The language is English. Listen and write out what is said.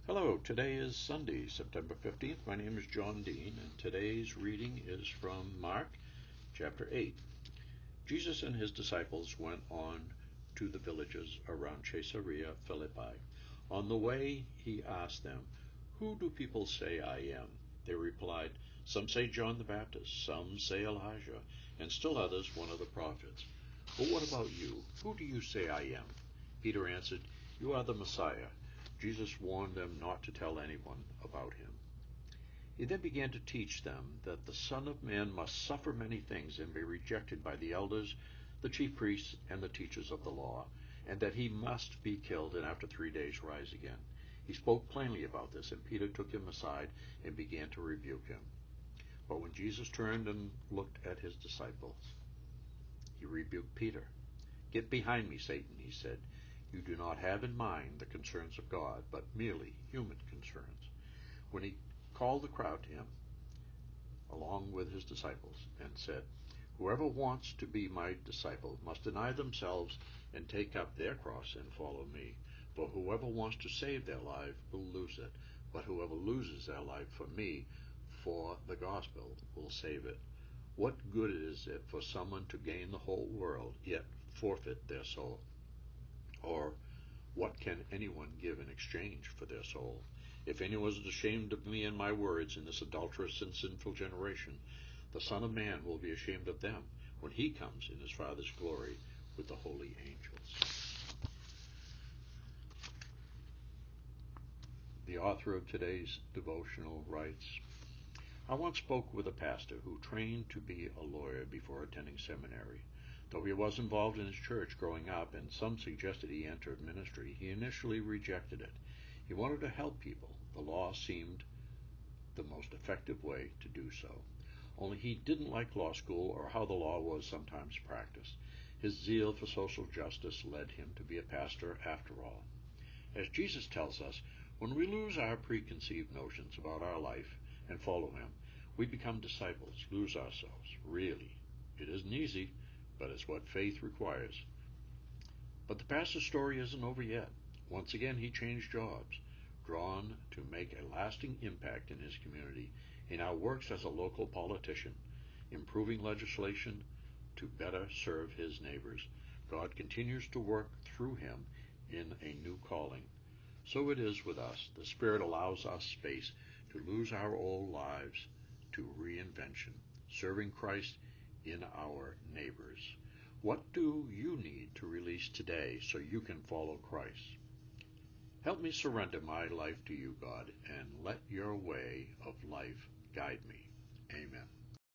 Hello, today is Sunday, September 15th. My name is John Dean, and today's reading is from Mark chapter 8. Jesus and his disciples went on to the villages around Caesarea Philippi. On the way, he asked them, "Who do people say I am?" They replied, "Some say John the Baptist, some say Elijah, and still others one of the prophets. But what about you? Who do you say I am?" Peter answered, "You are the Messiah." Jesus warned them not to tell anyone about him. He then began to teach them that the Son of Man must suffer many things and be rejected by the elders, the chief priests, and the teachers of the law, and that he must be killed and after 3 days rise again. He spoke plainly about this, and Peter took him aside and began to rebuke him. But when Jesus turned and looked at his disciples, he rebuked Peter. "Get behind me, Satan," he said. "You do not have in mind the concerns of God, but merely human concerns." When he called the crowd to him, along with his disciples, and said, "Whoever wants to be my disciple must deny themselves and take up their cross and follow me. For whoever wants to save their life will lose it, but whoever loses their life for me, for the gospel, will save it. What good is it for someone to gain the whole world, yet forfeit their soul? Or what can anyone give in exchange for their soul? If anyone is ashamed of me and my words in this adulterous and sinful generation, the Son of Man will be ashamed of them when he comes in his Father's glory with the holy angels." The author of today's devotional writes, "I once spoke with a pastor who trained to be a lawyer before attending seminary. Though he was involved in his church growing up and some suggested he enter ministry, he initially rejected it. He wanted to help people. The law seemed the most effective way to do so. Only he didn't like law school or how the law was sometimes practiced. His zeal for social justice led him to be a pastor after all. As Jesus tells us, when we lose our preconceived notions about our life and follow him, we become disciples, lose ourselves. Really, it isn't easy, but it's what faith requires. But the pastor's story isn't over yet. Once again, he changed jobs. Drawn to make a lasting impact in his community, he now works as a local politician, improving legislation to better serve his neighbors. God continues to work through him in a new calling. So it is with us. The Spirit allows us space to lose our old lives to reinvention, serving Christ in our neighbors. What do you need to release today so you can follow Christ? Help me surrender my life to you, God, and let your way of life guide me. Amen.